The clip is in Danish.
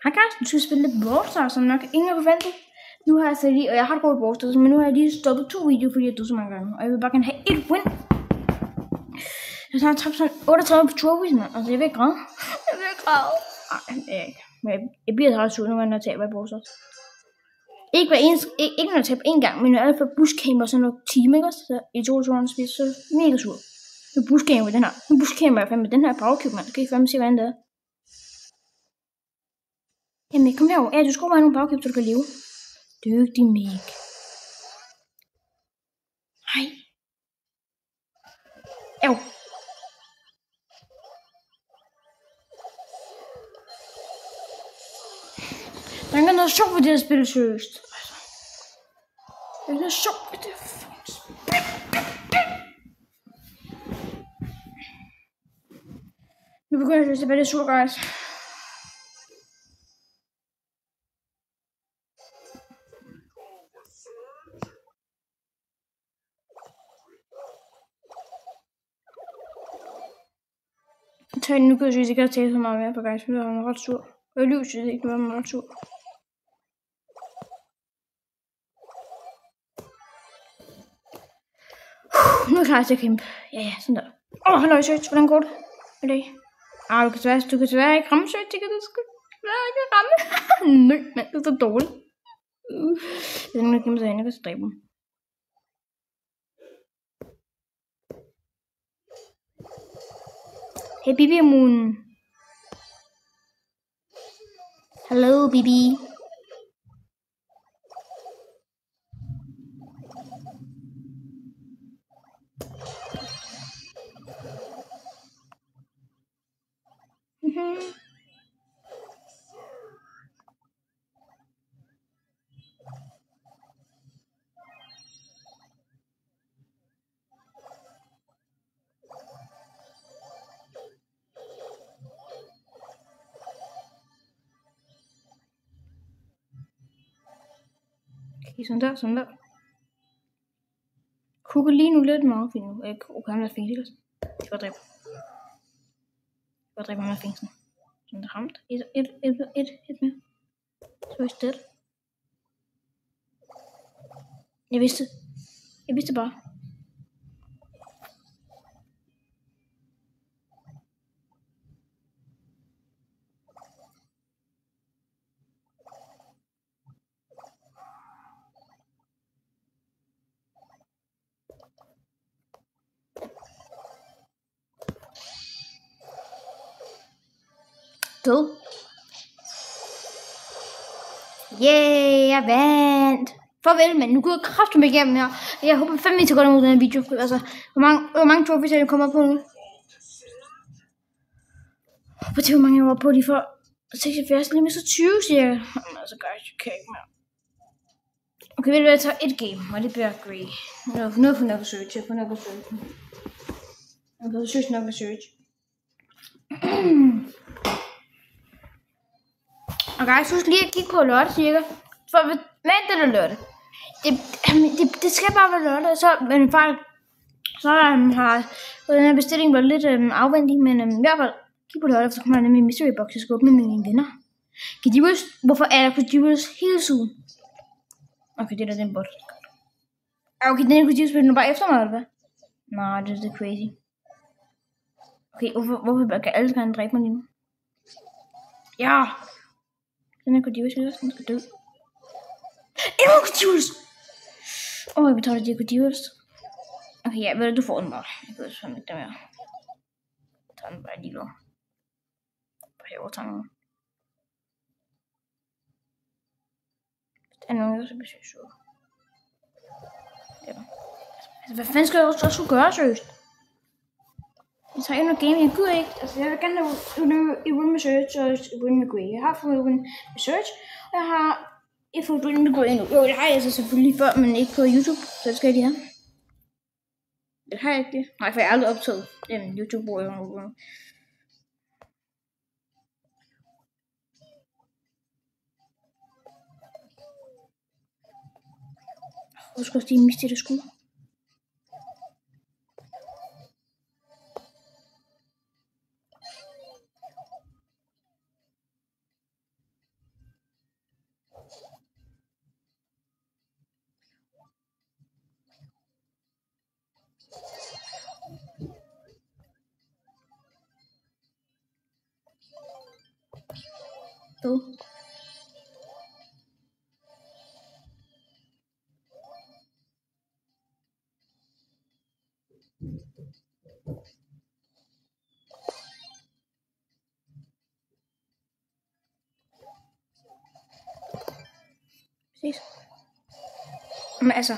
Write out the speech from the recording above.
Hej Carsten, du skal spille lidt Brawl Stars, som nok ingen har forventet. Nu har jeg så lige, og jeg har et godt Brawl Stars, men nu har jeg lige stoppet 2 videoer, fordi jeg døde så mange gange. Og jeg vil bare gerne have et win. Jeg har tabt sådan 38 på trophies, mand. Altså, jeg vil ikke græde. Jeg vil ikke græde. Ej, det er ikke. Men jeg bliver ret sur, når jeg taber i Brawl Stars. Ikke når jeg taber en gang, men når jeg får bushcamper sådan noget team, ikke også? Så i 22 spil, så mega sur. Nu bushcamper den her. Nu bushcamper jeg fandme den her powercube, mand. Så kan I fandme se, hvordan det er. Jamen, kom herover. Ja, du skal bare have nogle bagkøb, så du kan leve. Dygtig Meg. Hej. Au. Der er ikke noget sjovt ved det at spille seriøst. Der er ikke noget sjovt ved det. Nu begynder jeg at spille det sur, guys. Nu kan jeg synes ikke, at jeg så meget mere på guys, men jeg er ret sur. Jeg lyver ikke, nu er jeg ret sur. Nu er jeg klar til at kæmpe. Ja, sådan der. Halløj, Search. Hvordan går det med det? Du kan desværre ikke ramme, Search. Det kan du sgu ikke ramme. Nøj, mand. Det er så dårligt. Det er nogen, der kæmper sig hen. Jeg kan så dræbe dem. Hey, Bibi og Moon. Hello, Bibi. Okay, sådan der. Kukker lige nu lidt meget fint nu. Okay, han er fint, ikke? Jeg skal dræbe. Ham af fængslen. Sådan der ramt. Et mere. Så er det. Jeg vidste bare. Død. Yeah, jeg vandt. Farvel, men nu går jeg kraftigt med igennem her. Jeg håber fandme, I tager godt imod den her video. Altså, hvor mange trophies er det kommer på nu? På hvor mange jeg var på, de får 76, lige med så 20, siger jeg. Altså, guys, jeg kan ikke mere. Okay, ved du hvad, jeg tager et game, og det bliver Grey. Nu får nok at search. Jeg får nok at search. Og guys, husk lige at kigge på lørdag cirka. For mandag eller lørdag. Det skal bare være lørdag, så men fejl. Så har den her bestilling været lidt afvendig, men i hvert fald kig på lørdag, så kommer der nemlig en mystery box, jeg skal åbne med mine venner. Gidius, hvorfor er der Gidius hele tiden? Okay, det er den bot. Okay, den er Gidius, nu bare efter mig, eller hvad? Nej, det er crazy. Okay, hvorfor kan alle gerne dræbe mig lige nu? Ja! Den er Gidius, den skal dø. Endnu Gidius! Jeg betaler det Gidius. Okay, ja, du får den bare. Jeg kan også ikke det mere. Jeg tager den bare lige nu. Bare overtager den. Det er nogen, der skal besøge så. Ja. Altså, hvad fanden skal jeg også skulle gøre, seriøst? Jeg tager endnu game, jeg gider ikke. Altså, jeg vil gerne have i Win med Search og Win med Grey. Jeg har fået Win med Search, og jeg har ikke fået Win med Grey endnu. Jo, det har jeg så selvfølgelig før, men ikke på YouTube, så det skal jeg lige have. Det har jeg ikke det. Nej, for jeg har aldrig optaget YouTube, hvor jeg var. Hvor skal jeg miste det skud? Du. Præcis. Men altså,